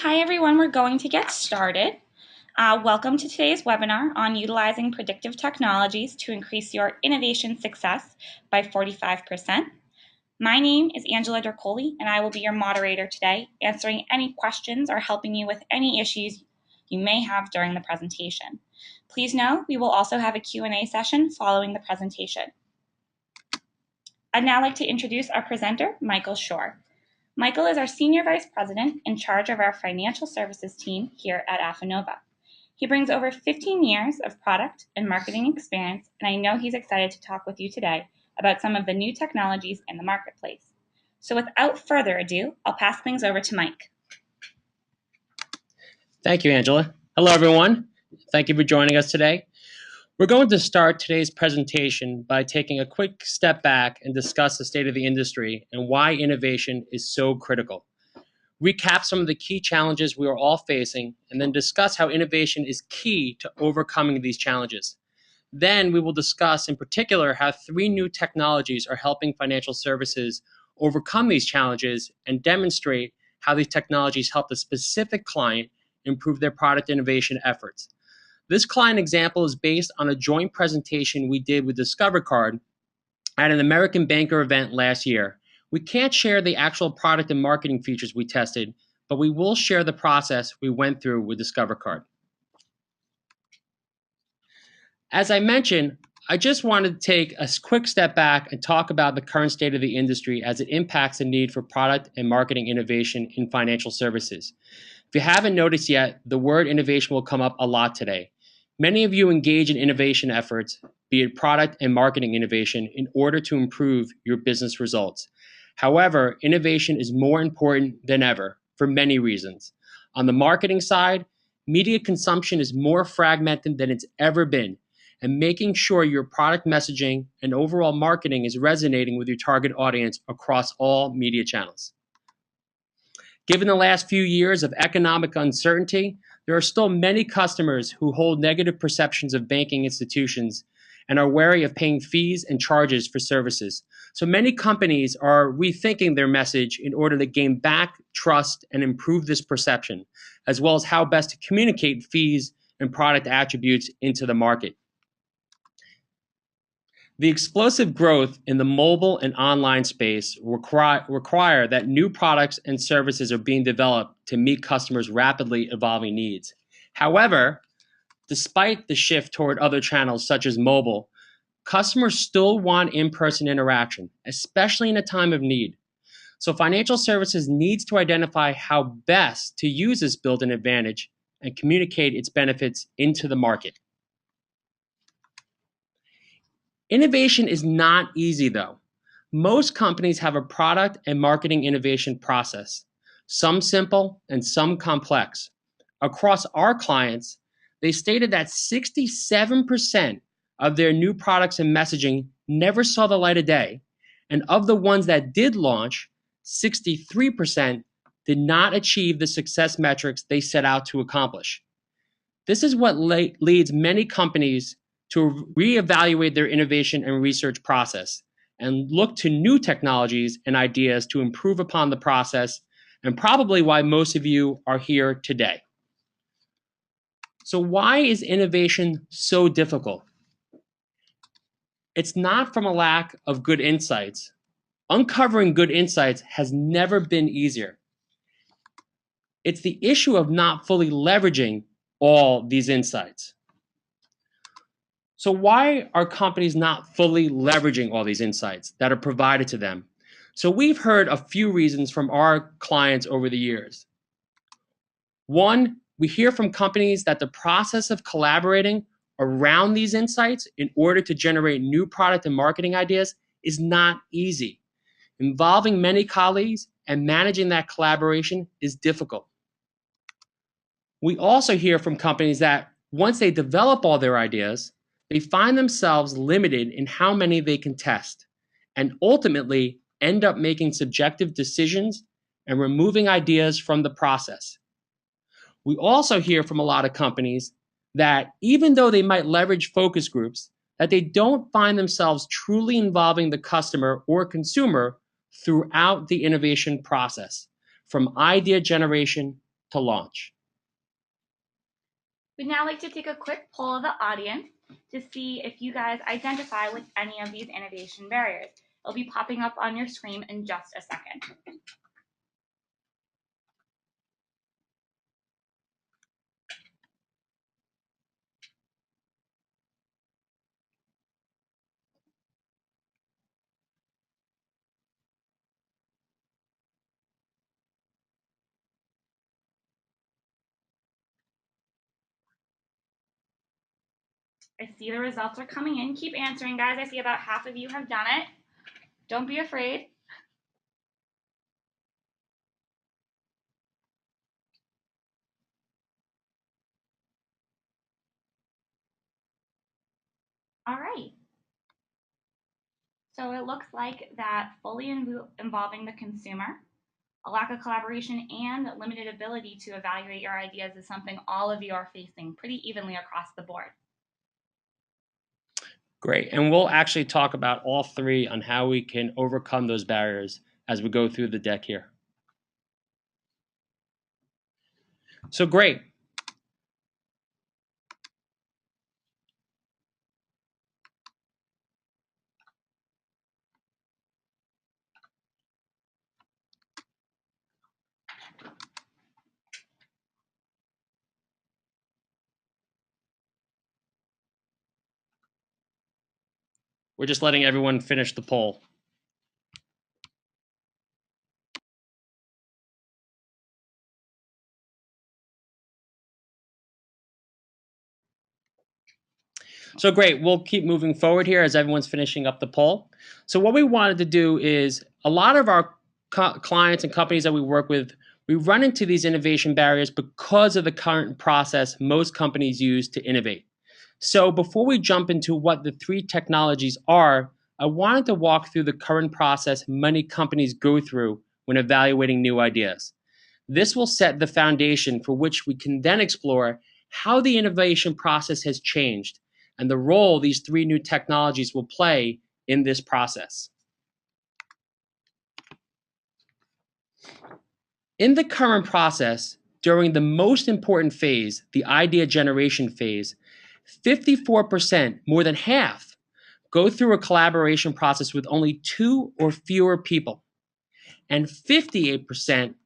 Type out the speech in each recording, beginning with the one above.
Hi everyone, we're going to get started. Welcome to today's webinar on utilizing predictive technologies to increase your innovation success by 45%. My name is Angela Dercoli and I will be your moderator today, answering any questions or helping you with any issues you may have during the presentation. Please know we will also have a Q&A session following the presentation. I'd now like to introduce our presenter, Michael Shore. Michael is our Senior Vice President in charge of our financial services team here at Affinova. He brings over 15 years of product and marketing experience, and I know he's excited to talk with you today about some of the new technologies in the marketplace. So without further ado, I'll pass things over to Mike. Thank you, Angela. Hello, everyone. Thank you for joining us today. We're going to start today's presentation by taking a quick step back and discuss the state of the industry and why innovation is so critical. Recap some of the key challenges we are all facing, and then discuss how innovation is key to overcoming these challenges. Then we will discuss in particular how 3 new technologies are helping financial services overcome these challenges and demonstrate how these technologies help a specific client improve their product innovation efforts. This client example is based on a joint presentation we did with Discover Card at an American Banker event last year. We can't share the actual product and marketing features we tested, but we will share the process we went through with Discover Card. As I mentioned, I just wanted to take a quick step back and talk about the current state of the industry as it impacts the need for product and marketing innovation in financial services. If you haven't noticed yet, the word innovation will come up a lot today. Many of you engage in innovation efforts, be it product and marketing innovation, in order to improve your business results. However, innovation is more important than ever for many reasons. On the marketing side, media consumption is more fragmented than it's ever been, and making sure your product messaging and overall marketing is resonating with your target audience across all media channels. Given the last few years of economic uncertainty, there are still many customers who hold negative perceptions of banking institutions and are wary of paying fees and charges for services. So many companies are rethinking their message in order to gain back trust and improve this perception, as well as how best to communicate fees and product attributes into the market. The explosive growth in the mobile and online space require that new products and services are being developed to meet customers' rapidly evolving needs. However, despite the shift toward other channels such as mobile, customers still want in-person interaction, especially in a time of need. So financial services needs to identify how best to use this built-in advantage and communicate its benefits into the market. Innovation is not easy, though. Most companies have a product and marketing innovation process, some simple and some complex. Across our clients, they stated that 67% of their new products and messaging never saw the light of day, and of the ones that did launch, 63% did not achieve the success metrics they set out to accomplish. This is what leads many companies to reevaluate their innovation and research process and look to new technologies and ideas to improve upon the process, and probably why most of you are here today. So why is innovation so difficult? It's not from a lack of good insights. Uncovering good insights has never been easier. It's the issue of not fully leveraging all these insights. So why are companies not fully leveraging all these insights that are provided to them? So we've heard a few reasons from our clients over the years. One, we hear from companies that the process of collaborating around these insights in order to generate new product and marketing ideas is not easy. Involving many colleagues and managing that collaboration is difficult. We also hear from companies that once they develop all their ideas, they find themselves limited in how many they can test, and ultimately end up making subjective decisions and removing ideas from the process. We also hear from a lot of companies that even though they might leverage focus groups, that they don't find themselves truly involving the customer or consumer throughout the innovation process, from idea generation to launch. We'd now like to take a quick poll of the audience to see if you guys identify with any of these innovation barriers. It'll be popping up on your screen in just a second. I see the results are coming in. Keep answering, guys. I see about half of you have done it. Don't be afraid. All right. So it looks like that fully involving the consumer, a lack of collaboration, and limited ability to evaluate your ideas is something all of you are facing pretty evenly across the board. Great. And we'll actually talk about all three on how we can overcome those barriers as we go through the deck here. So great. We're just letting everyone finish the poll. So great, we'll keep moving forward here as everyone's finishing up the poll. So what we wanted to do is a lot of our clients and companies that we work with, we run into these innovation barriers because of the current process most companies use to innovate. So before we jump into what the three technologies are, I wanted to walk through the current process many companies go through when evaluating new ideas. This will set the foundation for which we can then explore how the innovation process has changed and the role these three new technologies will play in this process. In the current process, during the most important phase, the idea generation phase, 54%, more than half, go through a collaboration process with only 2 or fewer people. And 58%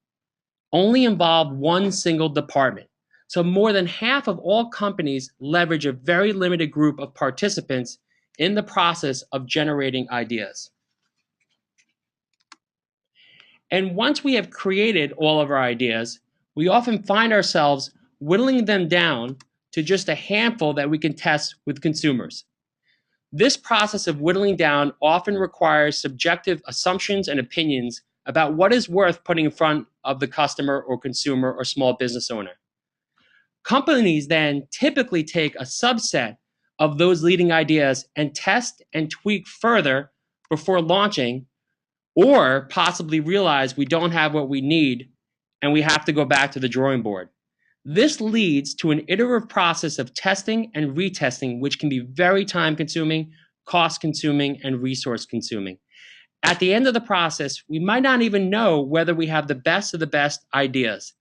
only involve one single department. So more than half of all companies leverage a very limited group of participants in the process of generating ideas. And once we have created all of our ideas, we often find ourselves whittling them down to just a handful that we can test with consumers. This process of whittling down often requires subjective assumptions and opinions about what is worth putting in front of the customer or consumer or small business owner. Companies then typically take a subset of those leading ideas and test and tweak further before launching, or possibly realize we don't have what we need and we have to go back to the drawing board. This leads to an iterative process of testing and retesting, which can be very time consuming, cost consuming, and resource consuming. At the end of the process, we might not even know whether we have the best of the best ideas.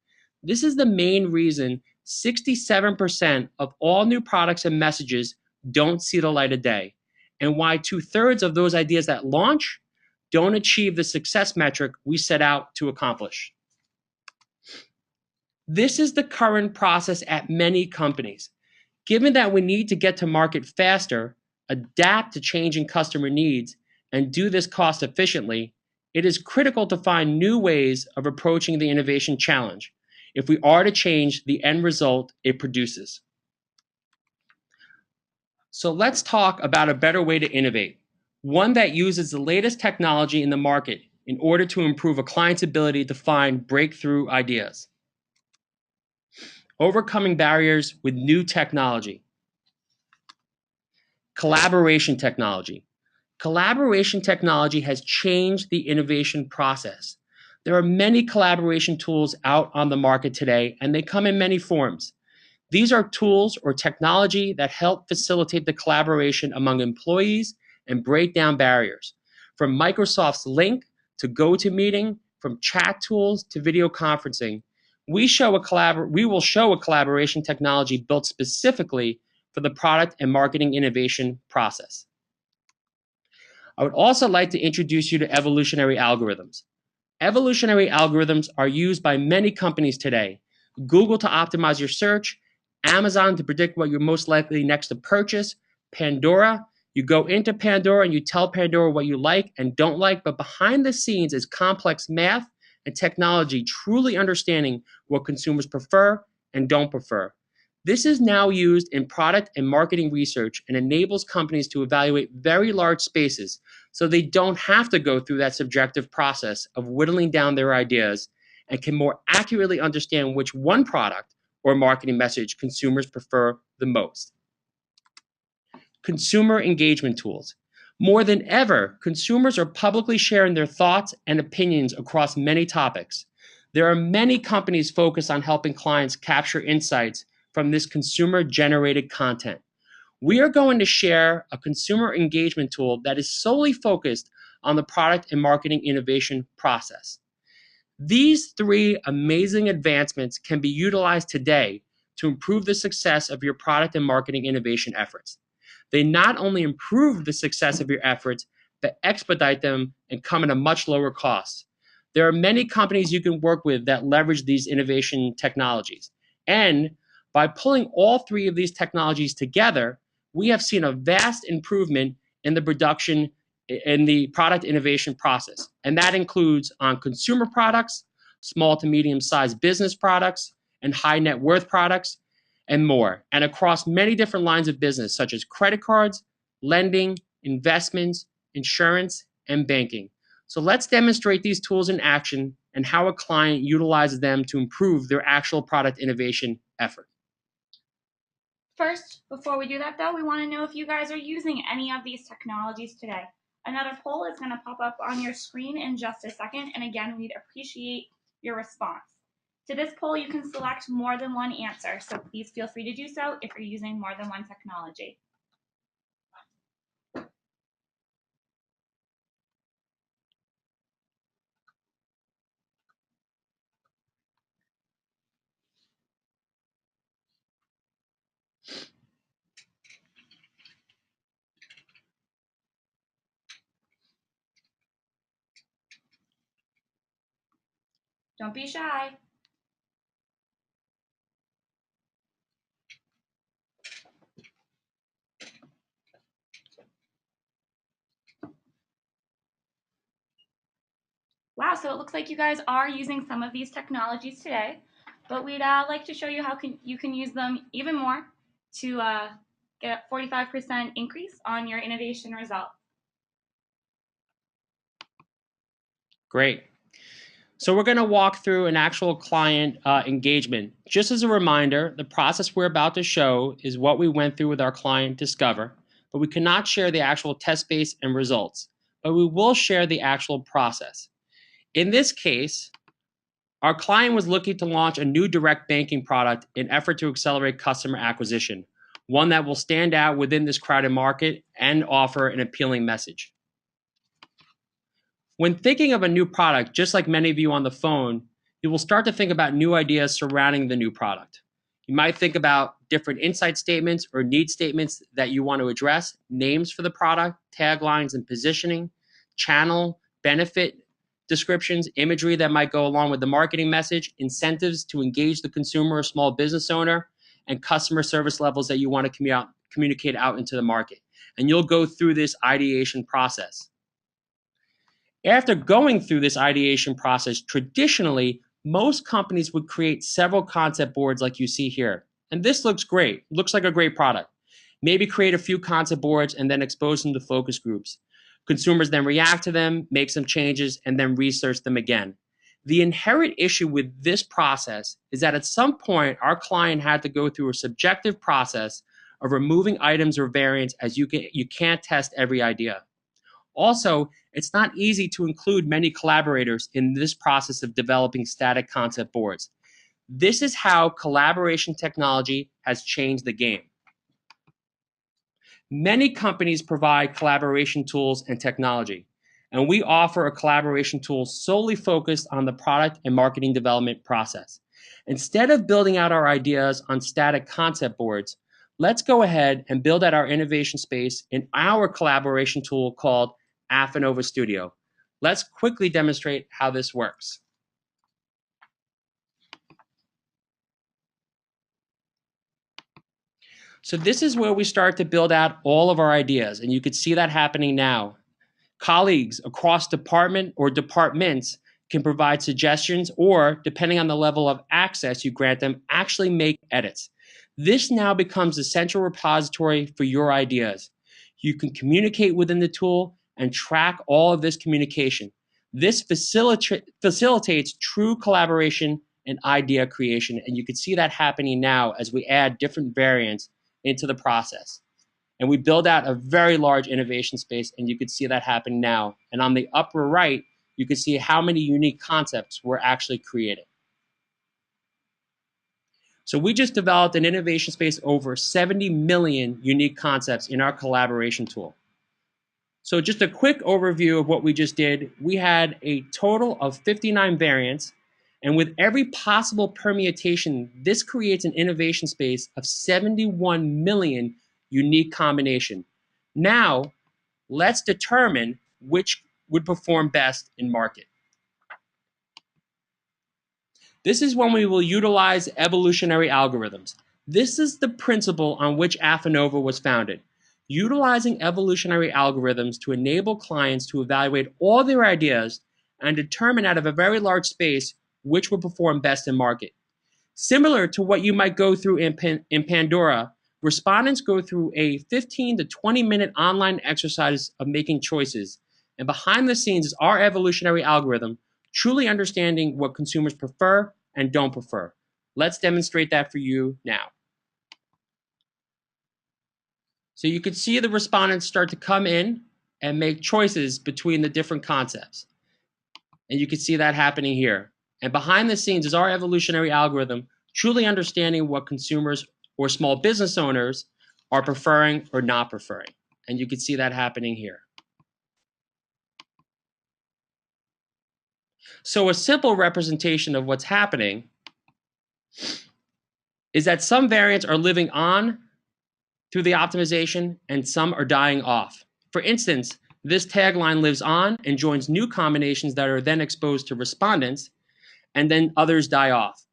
This is the main reason 67% of all new products and messages don't see the light of day, and why 2/3 of those ideas that launch don't achieve the success metric we set out to accomplish. This is the current process at many companies. Given that we need to get to market faster, adapt to changing customer needs, and do this cost efficiently, it is critical to find new ways of approaching the innovation challenge if we are to change the end result it produces. So let's talk about a better way to innovate, one that uses the latest technology in the market in order to improve a client's ability to find breakthrough ideas. Overcoming barriers with new technology. Collaboration technology. Collaboration technology has changed the innovation process. There are many collaboration tools out on the market today, and they come in many forms. These are tools or technology that help facilitate the collaboration among employees and break down barriers. From Microsoft's Lync to GoToMeeting, from chat tools to video conferencing, we will show a collaboration technology built specifically for the product and marketing innovation process. I would also like to introduce you to evolutionary algorithms. Evolutionary algorithms are used by many companies today. Google to optimize your search, Amazon to predict what you're most likely next to purchase, Pandora, you go into Pandora and you tell Pandora what you like and don't like, but behind the scenes is complex math and technology truly understanding what consumers prefer and don't prefer. This is now used in product and marketing research and enables companies to evaluate very large spaces so they don't have to go through that subjective process of whittling down their ideas and can more accurately understand which one product or marketing message consumers prefer the most. Consumer engagement tools. More than ever, consumers are publicly sharing their thoughts and opinions across many topics. There are many companies focused on helping clients capture insights from this consumer-generated content. We are going to share a consumer engagement tool that is solely focused on the product and marketing innovation process. These three amazing advancements can be utilized today to improve the success of your product and marketing innovation efforts. They not only improve the success of your efforts, but expedite them and come at a much lower cost. There are many companies you can work with that leverage these innovation technologies. And by pulling all three of these technologies together, we have seen a vast improvement in the production in the product innovation process. And that includes on consumer products, small to medium sized business products, and high net worth products, and more, and across many different lines of business, such as credit cards, lending, investments, insurance, and banking. So let's demonstrate these tools in action and how a client utilizes them to improve their actual product innovation effort. First, before we do that though, we want to know if you guys are using any of these technologies today. Another poll is going to pop up on your screen in just a second, and again, we'd appreciate your response. To this poll, you can select more than one answer, so please feel free to do so if you're using more than one technology. Don't be shy. Wow, so it looks like you guys are using some of these technologies today, but we'd like to show you how you can use them even more to get a 45% increase on your innovation result. Great. So we're going to walk through an actual client engagement. Just as a reminder, the process we're about to show is what we went through with our client Discover, but we cannot share the actual test space and results, but we will share the actual process. In this case, our client was looking to launch a new direct banking product in effort to accelerate customer acquisition, one that will stand out within this crowded market and offer an appealing message. When thinking of a new product, just like many of you on the phone, you will start to think about new ideas surrounding the new product. You might think about different insight statements or need statements that you want to address, names for the product, taglines and positioning, channel, benefit descriptions, imagery that might go along with the marketing message, incentives to engage the consumer or small business owner, and customer service levels that you want to communicate out into the market. And you'll go through this ideation process. After going through this ideation process, traditionally, most companies would create several concept boards like you see here. And this looks great, looks like a great product. Maybe create a few concept boards and then expose them to focus groups. Consumers then react to them, make some changes, and then research them again. The inherent issue with this process is that at some point, our client had to go through a subjective process of removing items or variants as you can't test every idea. Also, it's not easy to include many collaborators in this process of developing static concept boards. This is how collaboration technology has changed the game. Many companies provide collaboration tools and technology, and we offer a collaboration tool solely focused on the product and marketing development process. Instead of building out our ideas on static concept boards, let's go ahead and build out our innovation space in our collaboration tool called Afanova Studio. Let's quickly demonstrate how this works. So this is where we start to build out all of our ideas, and you can see that happening now. Colleagues across department or departments can provide suggestions or, depending on the level of access you grant them, actually make edits. This now becomes the central repository for your ideas. You can communicate within the tool and track all of this communication. This facilitates true collaboration and idea creation, and you can see that happening now as we add different variants into the process. And we build out a very large innovation space, and you can see that happen now. And on the upper right, you can see how many unique concepts were actually created. So we just developed an innovation space over 70 million unique concepts in our collaboration tool. So just a quick overview of what we just did. We had a total of 59 variants, and with every possible permutation, this creates an innovation space of 71 million unique combination. Now, let's determine which would perform best in market. This is when we will utilize evolutionary algorithms. This is the principle on which Afanova was founded. Utilizing evolutionary algorithms to enable clients to evaluate all their ideas and determine out of a very large space which will perform best in market. Similar to what you might go through in Pandora, respondents go through a 15 to 20-minute online exercise of making choices. And behind the scenes is our evolutionary algorithm, truly understanding what consumers prefer and don't prefer. Let's demonstrate that for you now. So you can see the respondents start to come in and make choices between the different concepts. And you can see that happening here. And behind the scenes is our evolutionary algorithm, truly understanding what consumers or small business owners are preferring or not preferring. And you can see that happening here. So a simple representation of what's happening is that some variants are living on through the optimization and some are dying off. For instance, this tagline lives on and joins new combinations that are then exposed to respondents, and then others die off.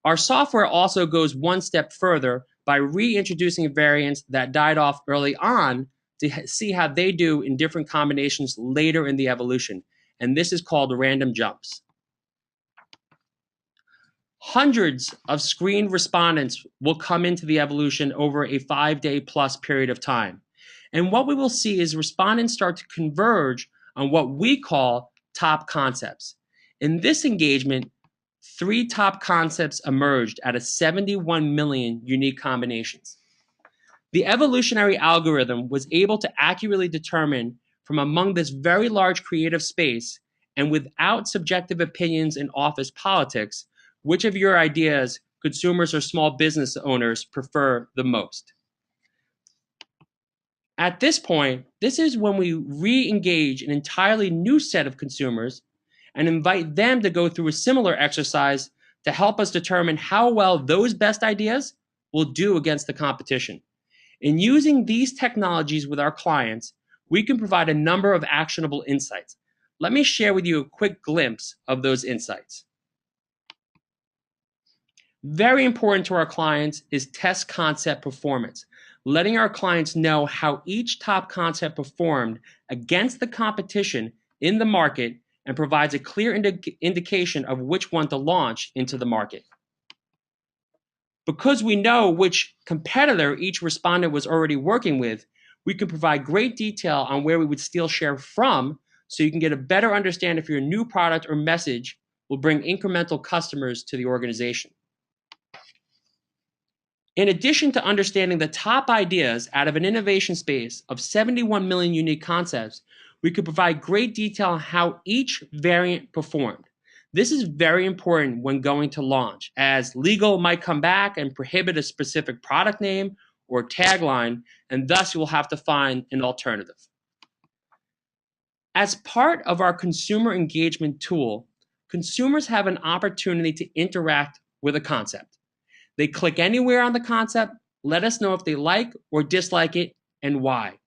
Our software also goes one step further by reintroducing variants that died off early on to see how they do in different combinations later in the evolution. And this is called random jumps. Hundreds of screened respondents will come into the evolution over a 5-day plus period of time. And what we will see is respondents start to converge on what we call top concepts. In this engagement, 3 top concepts emerged out of 71 million unique combinations. The evolutionary algorithm was able to accurately determine from among this very large creative space and without subjective opinions and office politics, which of your ideas consumers or small business owners prefer the most. At this point, this is when we re-engage an entirely new set of consumers and invite them to go through a similar exercise to help us determine how well those best ideas will do against the competition. In using these technologies with our clients, we can provide a number of actionable insights. Let me share with you a quick glimpse of those insights. Very important to our clients is test concept performance, letting our clients know how each top concept performed against the competition in the market and provides a clear indication of which one to launch into the market. Because we know which competitor each respondent was already working with, we can provide great detail on where we would steal share from so you can get a better understanding if your new product or message will bring incremental customers to the organization. In addition to understanding the top ideas out of an innovation space of 71 million unique concepts, we could provide great detail on how each variant performed. This is very important when going to launch, as legal might come back and prohibit a specific product name or tagline, and thus you will have to find an alternative. As part of our consumer engagement tool, consumers have an opportunity to interact with a concept. They click anywhere on the concept, let us know if they like or dislike it and why.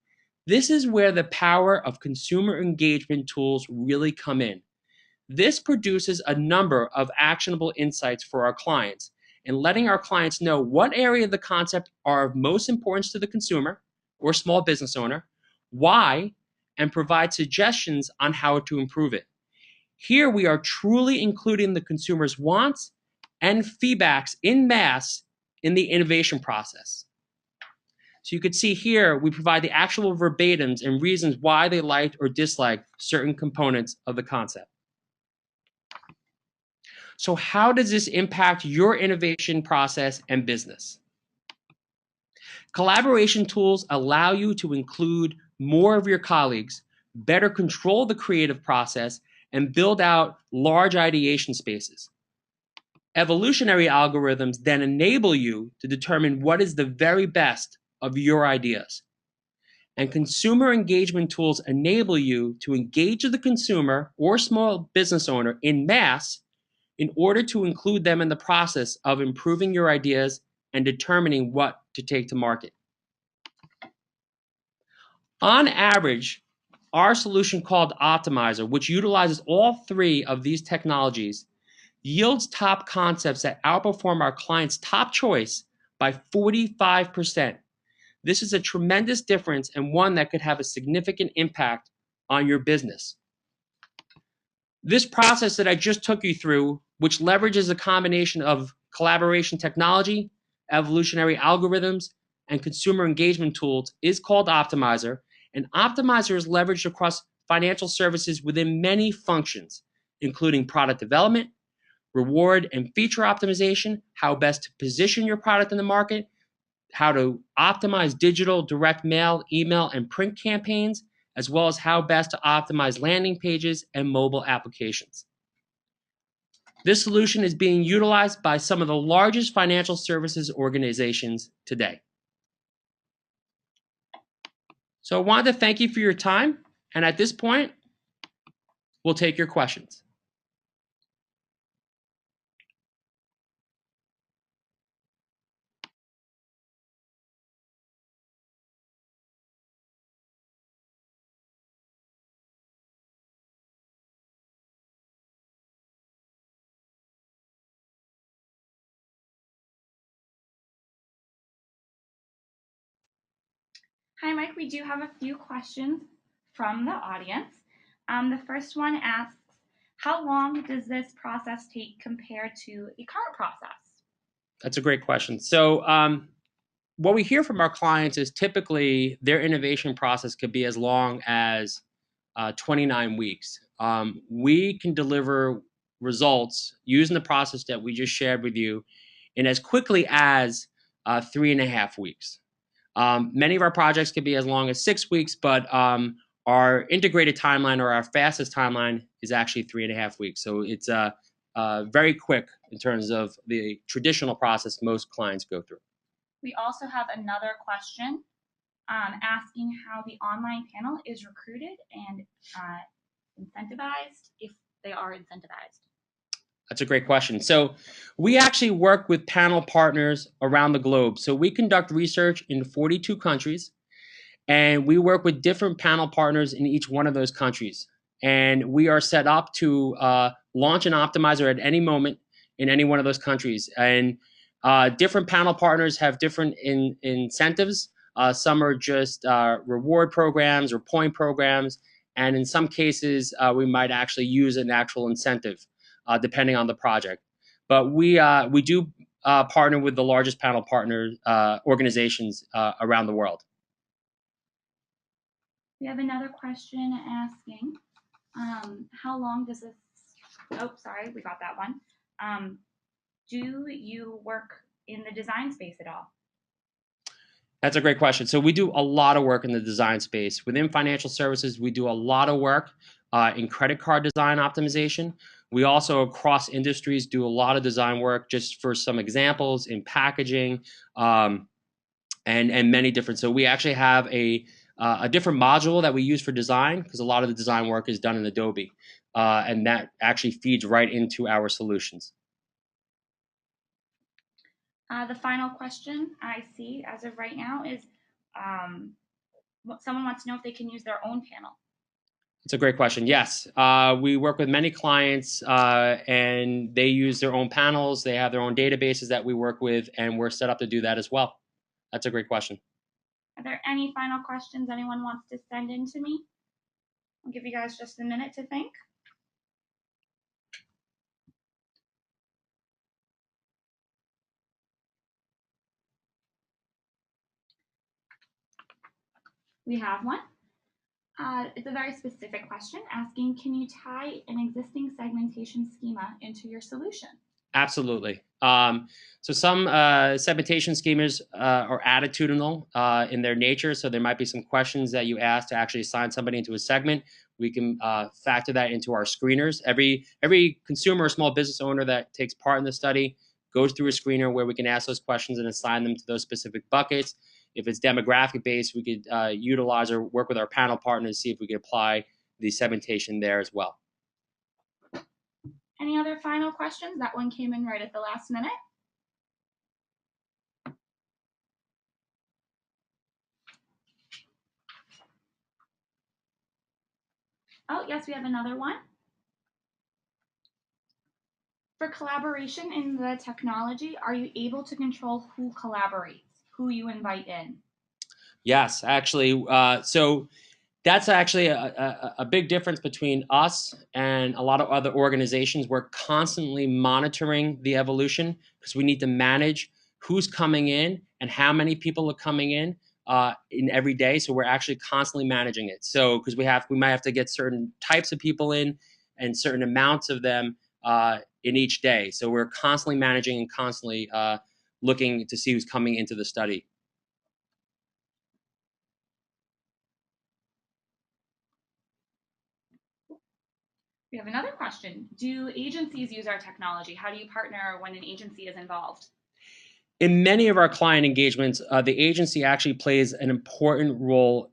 This is where the power of consumer engagement tools really come in. This produces a number of actionable insights for our clients and letting our clients know what area of the concept are of most importance to the consumer or small business owner, why, and provide suggestions on how to improve it. Here we are truly including the consumer's wants and feedbacks in mass in the innovation process. So you can see here, we provide the actual verbatims and reasons why they liked or disliked certain components of the concept. So how does this impact your innovation process and business? Collaboration tools allow you to include more of your colleagues, better control the creative process, and build out large ideation spaces. Evolutionary algorithms then enable you to determine what is the very best of your ideas. And consumer engagement tools enable you to engage the consumer or small business owner in mass in order to include them in the process of improving your ideas and determining what to take to market. On average, our solution called Optimizer, which utilizes all three of these technologies, yields top concepts that outperform our client's top choice by 45%. This is a tremendous difference and one that could have a significant impact on your business. This process that I just took you through, which leverages a combination of collaboration technology, evolutionary algorithms, and consumer engagement tools, is called Optimizer. And Optimizer is leveraged across financial services within many functions, including product development, reward and feature optimization, how best to position your product in the market, how to optimize digital, direct mail, email, and print campaigns, as well as how best to optimize landing pages and mobile applications. This solution is being utilized by some of the largest financial services organizations today. So I wanted to thank you for your time, and at this point, we'll take your questions. Hi, Mike. We do have a few questions from the audience. The first one asks, how long does this process take compared to a current process? That's a great question. So what we hear from our clients is typically their innovation process could be as long as 29 weeks. We can deliver results using the process that we just shared with you in as quickly as 3.5 weeks. Many of our projects can be as long as 6 weeks, but our integrated timeline or our fastest timeline is actually 3.5 weeks. So it's very quick in terms of the traditional process most clients go through. We also have another question asking how the online panel is recruited and incentivized, if they are incentivized. That's a great question. So we actually work with panel partners around the globe. So we conduct research in 42 countries, and we work with different panel partners in each one of those countries. And we are set up to launch an optimizer at any moment in any one of those countries. And different panel partners have different incentives. Some are just reward programs or point programs. And in some cases, we might actually use an actual incentive, depending on the project. But we do partner with the largest panel partner organizations around the world. We have another question asking, how long does this, oh, sorry, we got that one. Do you work in the design space at all? That's a great question. So we do a lot of work in the design space. Within financial services, we do a lot of work in credit card design optimization. We also, across industries, do a lot of design work, just for some examples, in packaging and many different. So we actually have a different module that we use for design, because a lot of the design work is done in Adobe. And that actually feeds right into our solutions. The final question I see as of right now is someone wants to know if they can use their own panel. It's a great question. Yes, we work with many clients, and they use their own panels. They have their own databases that we work with, and we're set up to do that as well. That's a great question. Are there any final questions anyone wants to send in to me? I'll give you guys just a minute to think. We have one. It's a very specific question asking, can you tie an existing segmentation schema into your solution? Absolutely. So some segmentation schemas are attitudinal in their nature. So there might be some questions that you ask to actually assign somebody into a segment. We can factor that into our screeners. Every consumer or small business owner that takes part in the study goes through a screener where we can ask those questions and assign them to those specific buckets. If it's demographic based, we could utilize or work with our panel partners to see if we could apply the segmentation there as well. Any other final questions? That one came in right at the last minute. Oh, yes, we have another one. For collaboration in the technology, are you able to control who collaborates, who you invite in? Yes, actually. So that's actually a big difference between us and a lot of other organizations. We're constantly monitoring the evolution because we need to manage who's coming in and how many people are coming in every day. So we're actually constantly managing it. So because we might have to get certain types of people in and certain amounts of them in each day. So we're constantly managing and constantly looking to see who's coming into the study. We have another question. Do agencies use our technology? How do you partner when an agency is involved? In many of our client engagements, the agency actually plays an important role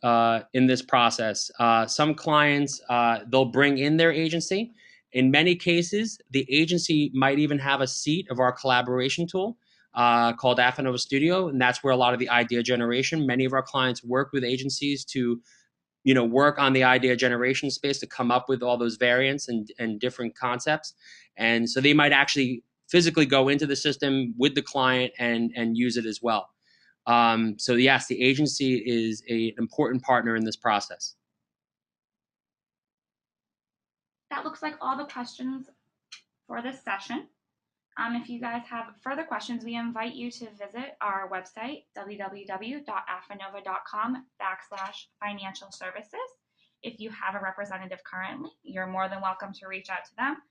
in this process. Some clients, they'll bring in their agency. In many cases, the agency might even have a seat of our collaboration tool called Afanova Studio, and that's where a lot of the idea generation. Many of our clients work with agencies to work on the idea generation space to come up with all those variants and different concepts. And so they might actually physically go into the system with the client and use it as well. So yes, the agency is an important partner in this process. That looks like all the questions for this session. If you guys have further questions, we invite you to visit our website, www.afanova.com/financial services. If you have a representative currently, you're more than welcome to reach out to them.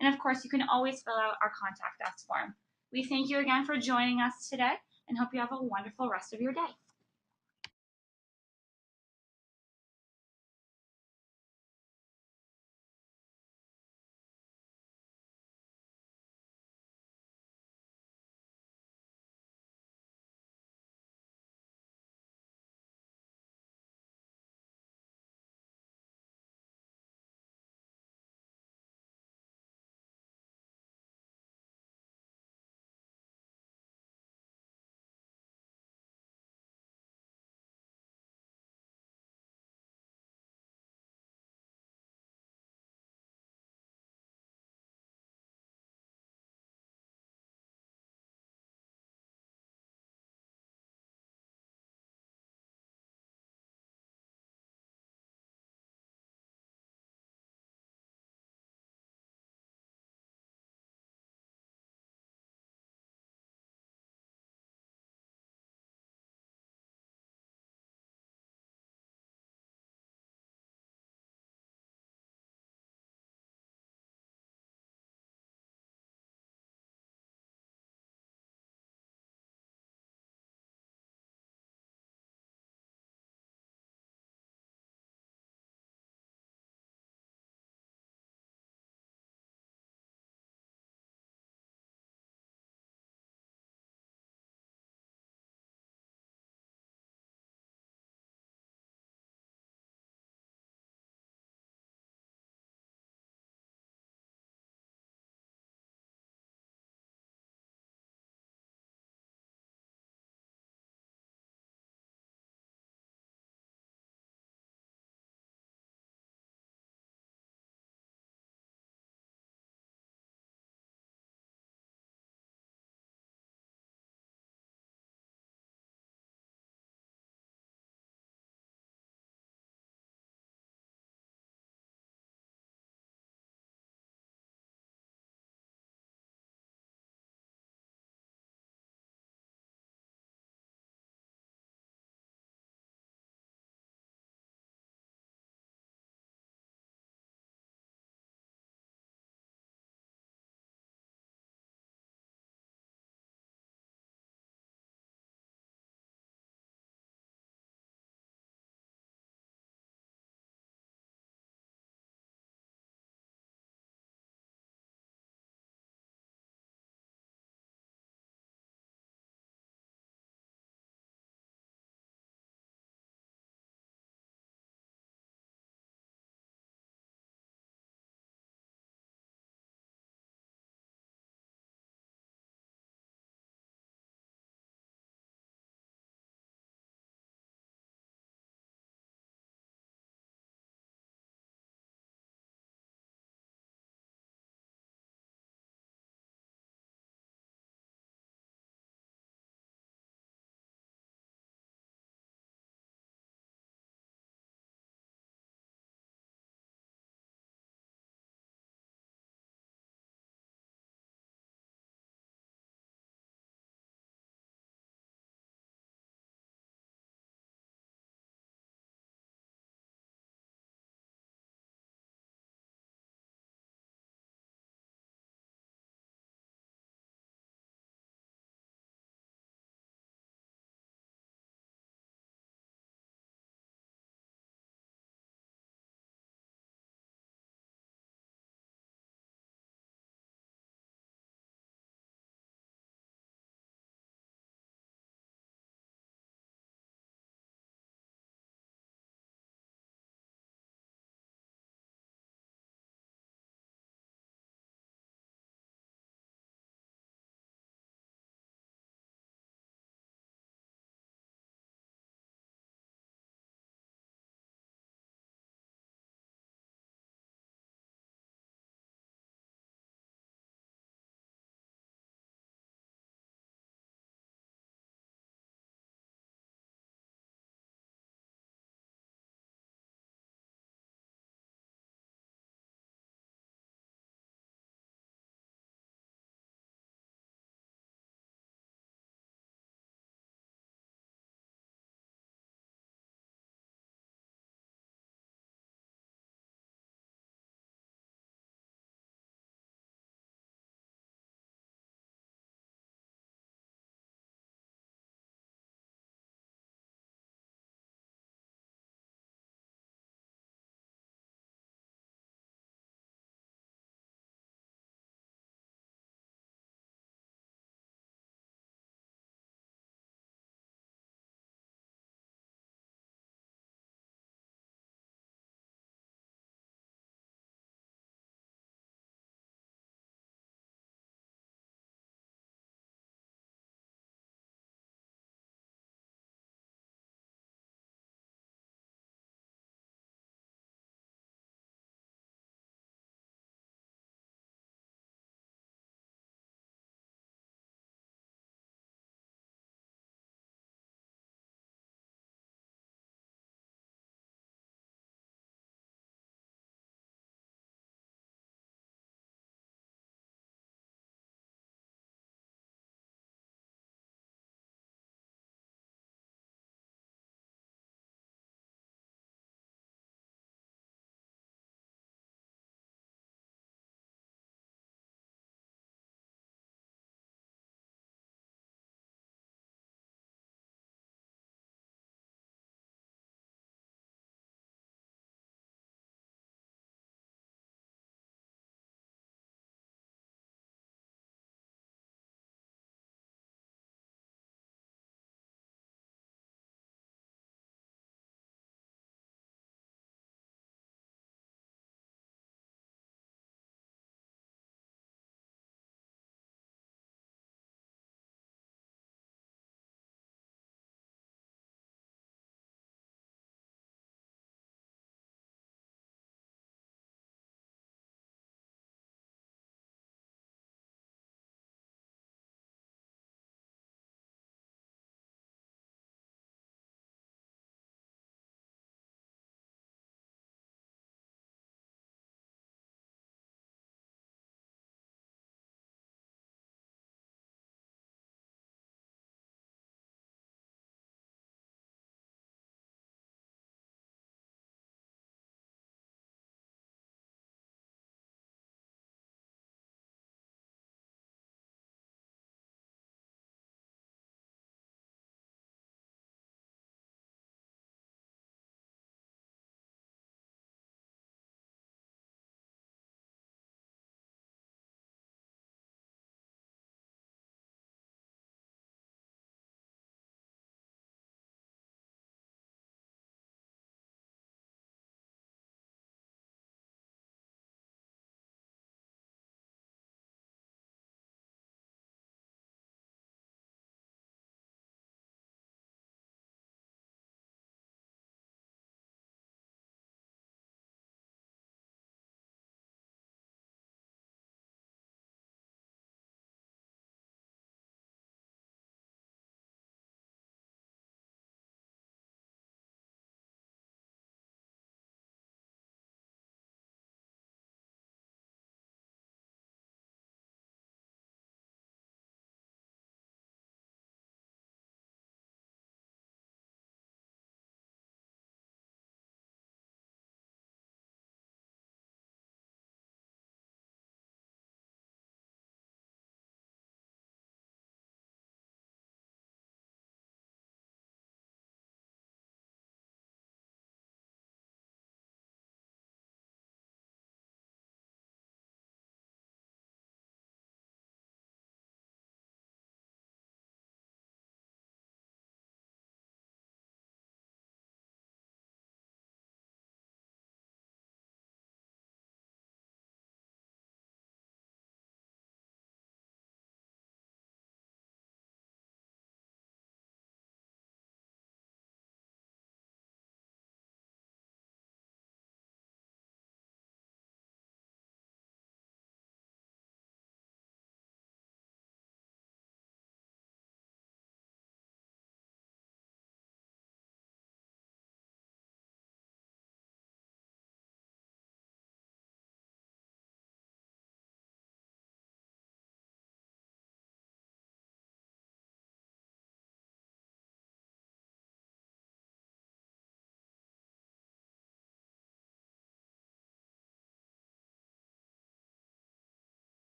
And of course, you can always fill out our contact us form. We thank you again for joining us today and hope you have a wonderful rest of your day.